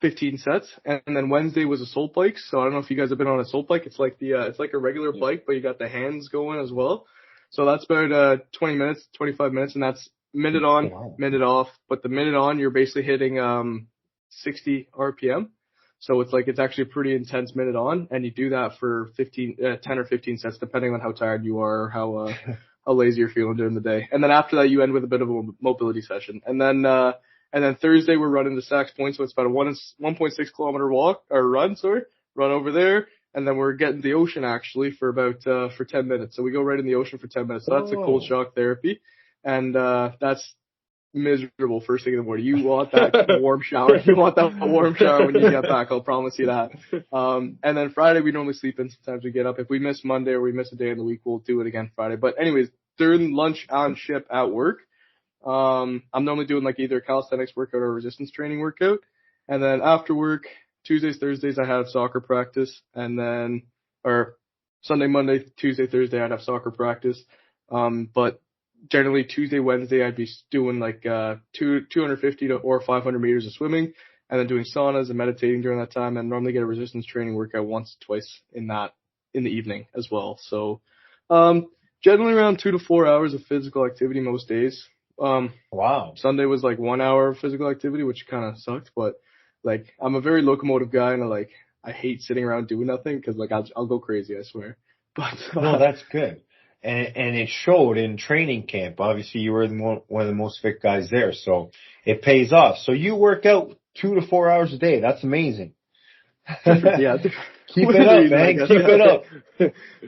15 sets. And then Wednesday was assault bikes. So I don't know if you guys have been on a assault bike. It's like it's like a regular bike, but you got the hands going as well. So that's about 20 minutes, 25 minutes, and that's minute on, minute off. But the minute on, you're basically hitting 60 RPM. So it's actually a pretty intense minute on, and you do that for 10 or 15 sets, depending on how tired you are or how lazy you're feeling during the day. And then after that, you end with a bit of a mobility session. And then Thursday, we're running to Sax Point, so it's about a 1.6 kilometer run over there. And then we're getting the ocean actually for about, for 10 minutes. So we go right in the ocean for 10 minutes. So that's a cold shock therapy. And, that's miserable first thing in the morning. You want that warm shower. You want that warm shower when you get back. I'll promise you that. And then Friday, we normally sleep in. Sometimes we get up. If we miss Monday or we miss a day in the week, we'll do it again Friday. But anyways, during lunch on ship at work, I'm normally doing like either a calisthenics workout or a resistance training workout. And then after work, Tuesdays, Thursdays, I have soccer practice. And then, or Sunday, Monday, Tuesday, Thursday, I'd have soccer practice. But generally Tuesday, Wednesday, I'd be doing like 250 or 500 meters of swimming, and then doing saunas and meditating during that time, and normally get a resistance training workout once, twice in the evening as well. So generally around 2 to 4 hours of physical activity most days. Wow. Sunday was like 1 hour of physical activity, which kind of sucked, but like I'm a very locomotive guy, and I hate sitting around doing nothing because like I'll go crazy, I swear. But no, that's good. And it showed in training camp. Obviously, you were one of the most fit guys there, so it pays off. So you work out 2 to 4 hours a day. That's amazing. Yeah, keep it up, man. Keep it up.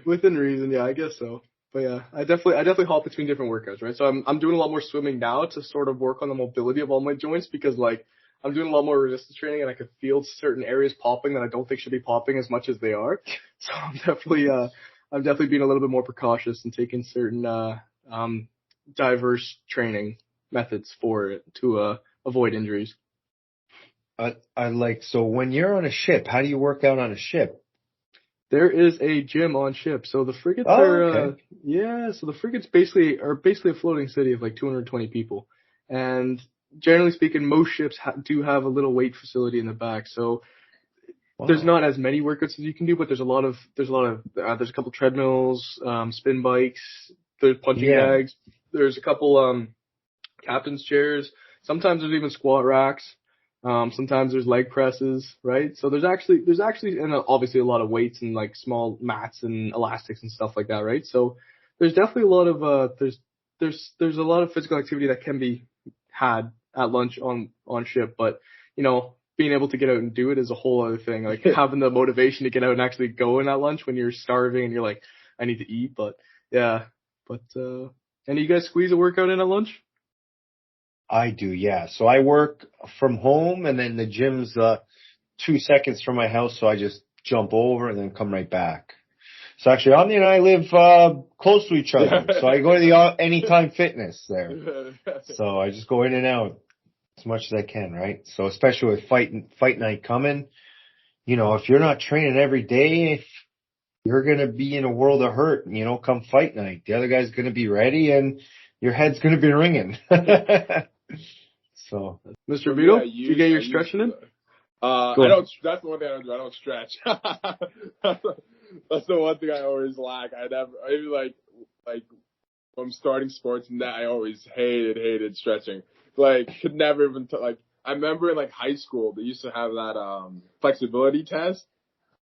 Within reason, yeah, I guess so. But yeah, I definitely hop between different workouts, right? So I'm doing a lot more swimming now to sort of work on the mobility of all my joints, because like I'm doing a lot more resistance training, and I could feel certain areas popping that I don't think should be popping as much as they are. So I'm definitely being a little bit more precautious and taking certain diverse training methods for it to avoid injuries. So when you're on a ship, how do you work out on a ship? There is a gym on ship. So the frigates okay. So the frigates basically a floating city of like 220 people. And generally speaking, most ships do have a little weight facility in the back. So wow. There's not as many workouts as you can do, but there's a couple treadmills, spin bikes, there's punching bags, there's a couple captain's chairs. Sometimes there's even squat racks. Sometimes there's leg presses, right? So there's actually and obviously a lot of weights and like small mats and elastics and stuff like that, right? So there's definitely a lot of there's a lot of physical activity that can be had at lunch on ship, but being able to get out and do it is a whole other thing. Like having the motivation to get out and actually go in at lunch when you're starving and you're like, I need to eat. But yeah, and you guys squeeze a workout in at lunch? I do, yeah. So I work from home, and then the gym's 2 seconds from my house, so I just jump over and then come right back. So actually, Omni and I live close to each other, so I go to the Anytime Fitness there. So I just go in and out. as much as I can, right? So especially with fight night coming, you know, if you're not training every day, you're going to be in a world of hurt, you know, come fight night. The other guy's going to be ready and your head's going to be ringing. So, Mr. Vito, did you get your stretching in? I don't. That's the one thing I don't do. I don't stretch. That's the one thing I always lack. I even like when I'm starting sports and that I always hated stretching. Like could never even like. I remember in like high school they used to have that flexibility test,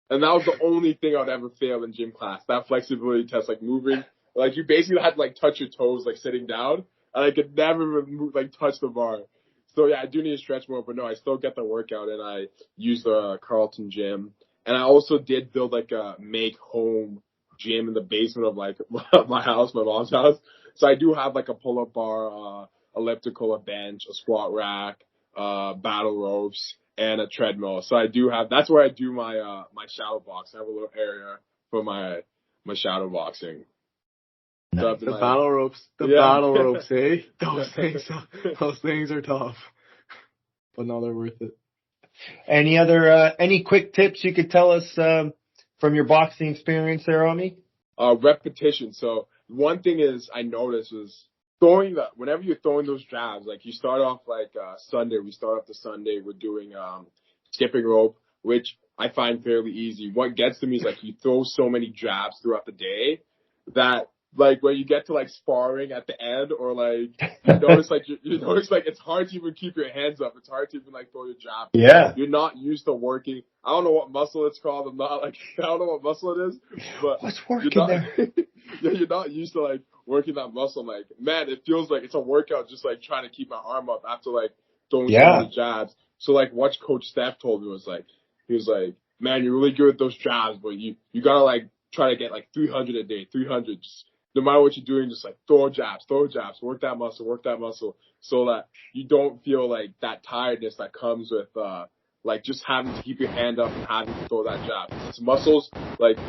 and that was the only thing I'd ever fail in gym class. That flexibility test, like moving, like you basically had to like touch your toes like sitting down, and I could never move, like touch the bar. So yeah, I do need to stretch more, but no, I still get the workout, and I use the Carlton gym, and I also did build like a make home gym in the basement of like my house, my mom's house. So I do have like a pull-up bar, elliptical, a bench, a squat rack, battle ropes, and a treadmill. So I do have. That's where I do my my shadow box. I have a little area for my shadow boxing. Nice. The battle ropes, battle ropes, eh? Those things are tough, but no, they're worth it. Any quick tips you could tell us from your boxing experience there, Ami? Repetition. So one thing is I noticed was whenever you're throwing those jabs, like you start off like Sunday. We start off the Sunday. We're doing skipping rope, which I find fairly easy. What gets to me is like you throw so many jabs throughout the day that. Like when you get to like sparring at the end, or like you notice like it's hard to even keep your hands up. It's hard to even like throw your jab. Yeah, you're not used to working. I don't know what muscle it's called. I don't know what muscle it is. But what's working there? Yeah, you're not used to like working that muscle. Like man, it feels like it's a workout just like trying to keep my arm up after like throwing so many jabs. So like what Coach Steph told me was like he was like, man, you're really good at those jabs, but you gotta like try to get like 300 a day, 300. No matter what you're doing, just like throw jabs, work that muscle, so that you don't feel like that tiredness that comes with like just having to keep your hand up and having to throw that jab. It's muscles, like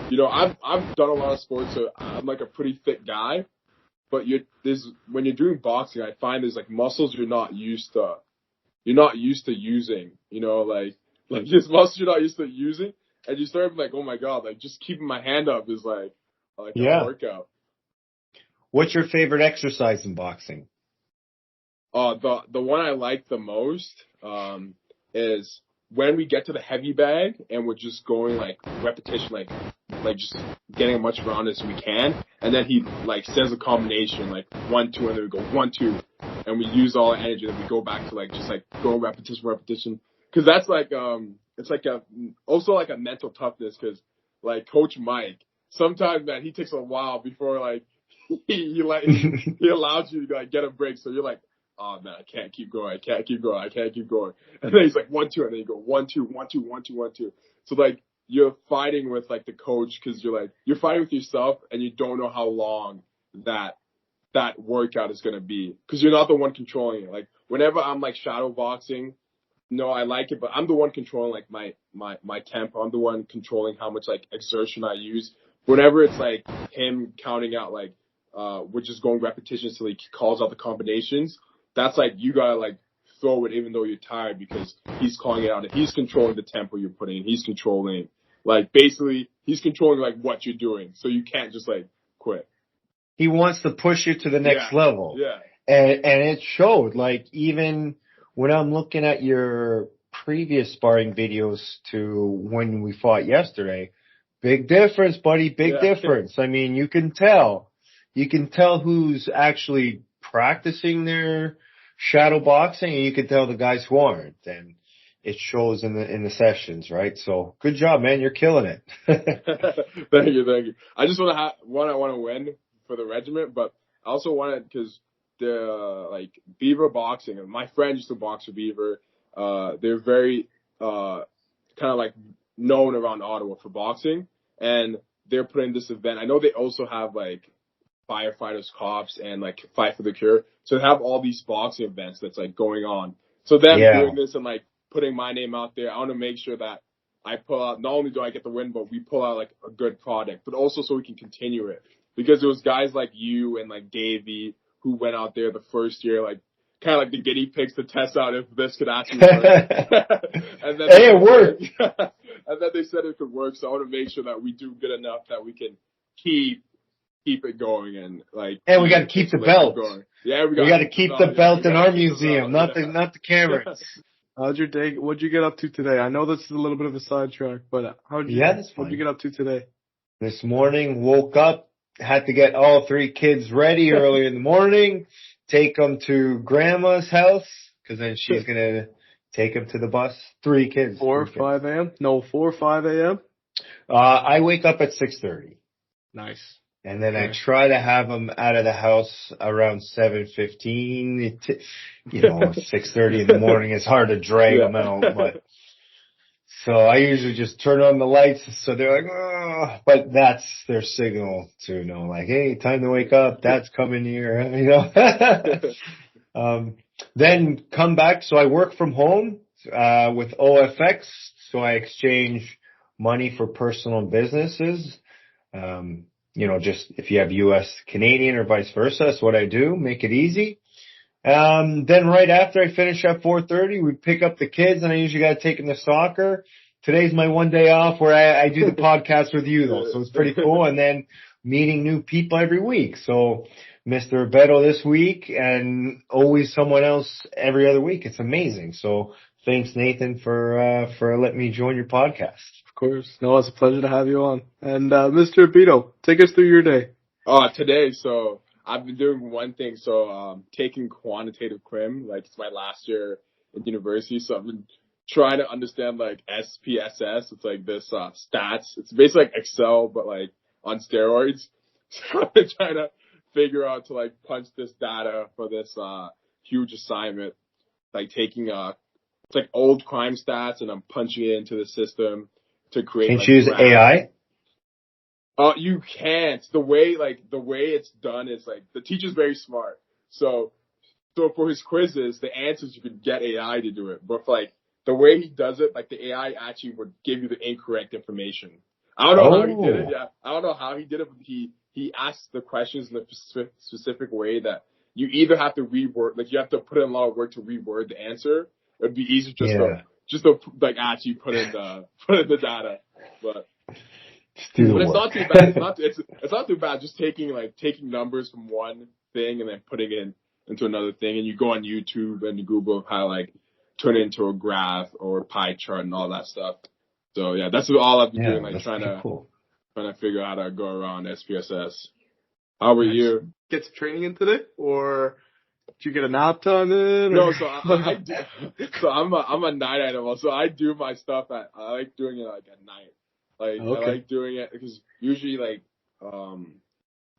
you know, I've done a lot of sports, so I'm like a pretty fit guy. But when you're doing boxing, I find there's like muscles you're not used to using. You know, like these muscles you're not used to using, and you start like, oh my god, like just keeping my hand up is like a workout. What's your favorite exercise in boxing? The one I like the most is when we get to the heavy bag and we're just going like repetition, like just getting as much around as we can, and then he like says a combination like 1-2, and then we go 1-2, and we use all our energy, and then we go back to like just like go repetition, because that's like it's like also like a mental toughness, because like Coach Mike sometimes man he takes a while before like he allows you to like get a break, so you're like, oh man, I can't keep going. And then he's like 1-2, and then you go 1-2, 1-2, 1-2, 1-2. So like you're fighting with like the coach, because you're fighting with yourself, and you don't know how long that workout is gonna be, because you're not the one controlling it. Like whenever I'm like shadow boxing, no, I like it, but I'm the one controlling like my tempo. I'm the one controlling how much like exertion I use. Whenever it's like him counting out like we're just going repetitions till he calls out the combinations, that's like you gotta like throw it even though you're tired, because he's calling it out and he's controlling the tempo you're putting in. He's controlling like basically he's controlling like what you're doing, so you can't just like quit. He wants to push you to the next level. Yeah. And it showed, like even when I'm looking at your previous sparring videos to when we fought yesterday, big difference, buddy, big difference. I mean, you can tell who's actually practicing their shadow boxing, and you can tell the guys who aren't, and it shows in the sessions, right? So good job, man. You're killing it. Thank you. I just I want to win for the regiment, but I also want it because the like Beaver boxing, and my friend used to box for Beaver. They're very kind of like known around Ottawa for boxing, and they're putting this event. I know they also have like firefighters, cops, and like Fight for the Cure. So they have all these boxing events that's like going on. So them doing this and like putting my name out there, I want to make sure that I pull out, not only do I get the win, but we pull out like a good product, but also so we can continue it. Because there was guys like you and like Davey who went out there the first year, like kind of like the guinea pigs to test out if this could actually work. And then hey, it worked. And then they said it could work, so I want to make sure that we do good enough that we can keep it going and like. And we got to keep the belt. Yeah, we got to keep the belt in our museum, not the cameras. How'd your day? What'd you get up to today? I know this is a little bit of a sidetrack, but what'd you get up to today? This morning, woke up, had to get all 3 kids ready early in the morning, take them to grandma's house, because then she's going to take them to the bus. 3 kids. 4 or 5 a.m.? No, 4 or 5 a.m.? I wake up at 6:30. Nice. And then I try to have them out of the house around 7:15. 6:30 in the morning, it's hard to drag them out, but so I usually just turn on the lights so they're like, oh, but that's their signal to know, like, hey, time to wake up, Dad's coming here, Then come back. So I work from home, with OFX. So I exchange money for personal businesses. Just if you have US Canadian or vice versa, that's what I do. Make it easy. Then right after I finish at 4:30, we pick up the kids, and I usually got to take them to soccer. Today's my one day off where I do the podcast with you, though, so it's pretty cool. And then meeting new people every week. So Mr. Ibeto this week, and always someone else every other week. It's amazing. So thanks, Nathan, for letting me join your podcast. Of course. No, it's a pleasure to have you on. And Mr. Ibeto, take us through your day. Today, so I've been doing one thing. So taking quantitative crim, like it's my last year in university. So I've been trying to understand like SPSS. It's like this stats. It's basically like Excel, but like on steroids. So I've been trying to figure out to like punch this data for this huge assignment, like taking it's like old crime stats, and I'm punching it into the system to create. Can't you use AI? You can't. The way it's done is like the teacher's very smart. So for his quizzes, the answers you could get AI to do it, but for like the way he does it, like the AI actually would give you the incorrect information. I don't know how he did it. Yeah, I don't know how he did it, but he asked the questions in a specific way that you either have to reword, like you have to put in a lot of work to reword the answer. It'd be easier just to like actually put in the data, but it's not too bad. It's not too bad. Just taking numbers from one thing and then putting it into another thing, and you go on YouTube and Google how like turn it into a graph or a pie chart and all that stuff. So yeah, that's all I've been doing, like trying to figure out how to go around SPSS. How about you? Get some training in today, or did you get a nap time in? No, so I do. So I'm a night animal. So I do my stuff I like doing it like at night. Like I like doing it because usually like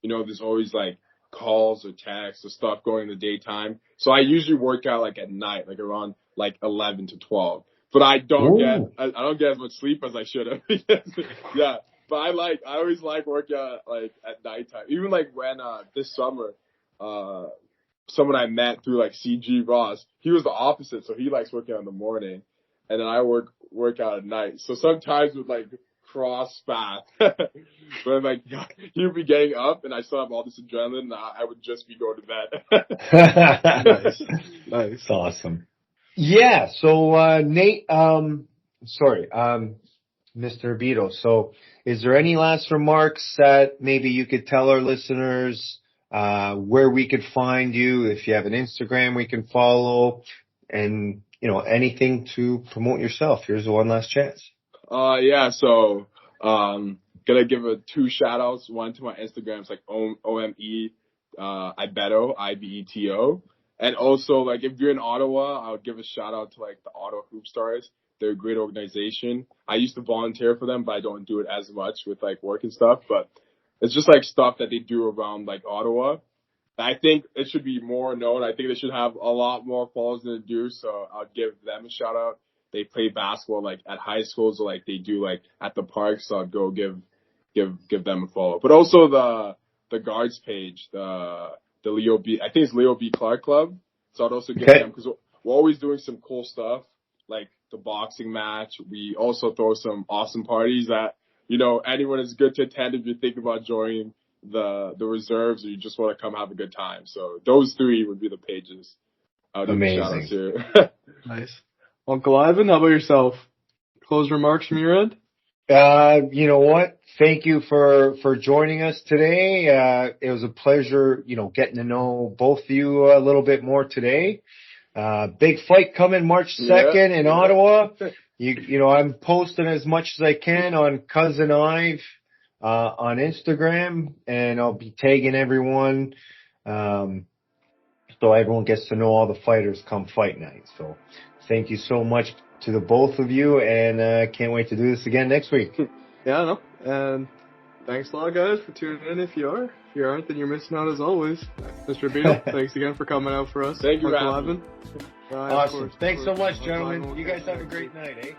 there's always like calls or texts or stuff going in the daytime. So I usually work out like at night, like around like 11 to 12. But I don't get as much sleep as I should have. Yeah. But I always like working out like at nighttime. Even like when this summer, someone I met through like CG Ross, he was the opposite, so he likes working out in the morning, and then I work out at night. So sometimes with like cross path, but like he would be getting up, and I still have all this adrenaline, and I would just be going to bed. Nice, awesome. Yeah. So Nate, Mr. Ibeto. So, is there any last remarks that maybe you could tell our listeners? Where we could find you, if you have an Instagram we can follow, and anything to promote yourself. Here's the one last chance. So gonna give 2 shout outs. One to my Instagram, it's like OME Ibeto, IBETO. And also like if you're in Ottawa, I would give a shout out to like the Ottawa Hoop Stars. They're a great organization. I used to volunteer for them, but I don't do it as much with like work and stuff, but it's just like stuff that they do around like Ottawa. I think it should be more known. I think they should have a lot more followers than they do. So I'll give them a shout out. They play basketball like at high schools, or like they do like at the park. So I'll go give them a follow. But also the guards page, the Leo B. I think it's Leo B. Clark Club. So I'd also give them, because we're always doing some cool stuff like the boxing match. We also throw some awesome parties that, anyone is good to attend if you think about joining the reserves or you just want to come have a good time. So those 3 would be the pages. I'll do the shout outs here. Nice. Uncle Ivan, how about yourself? Close remarks from your end? You know what? Thank you for joining us today. It was a pleasure, getting to know both of you a little bit more today. Big fight coming March 2nd in Ottawa. I'm posting as much as I can on Cousin Ive, on Instagram, and I'll be tagging everyone, so everyone gets to know all the fighters come fight night. So thank you so much to the both of you, and can't wait to do this again next week. Yeah, no. And thanks a lot, guys, for tuning in. If you are. If you aren't, then you're missing out as always. Mr. Ibeto, thanks again for coming out for us. Thank you, Uncle Ivan. Awesome. Thanks so much, gentlemen. You guys have a great night, eh?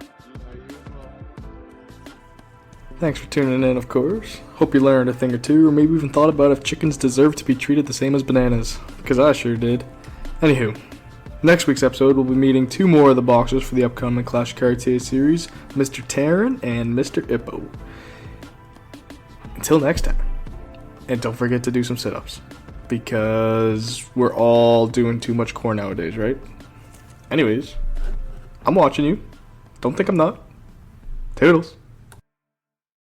Thanks for tuning in, of course. Hope you learned a thing or two, or maybe even thought about if chickens deserve to be treated the same as bananas. Because I sure did. Anywho, next week's episode, we'll be meeting two more of the boxers for the upcoming Clash Karate series, Mr. Taryn and Mr. Ibeto. Until next time. And don't forget to do some sit-ups. Because we're all doing too much core nowadays, right? Anyways, I'm watching you. Don't think I'm not. Toodles.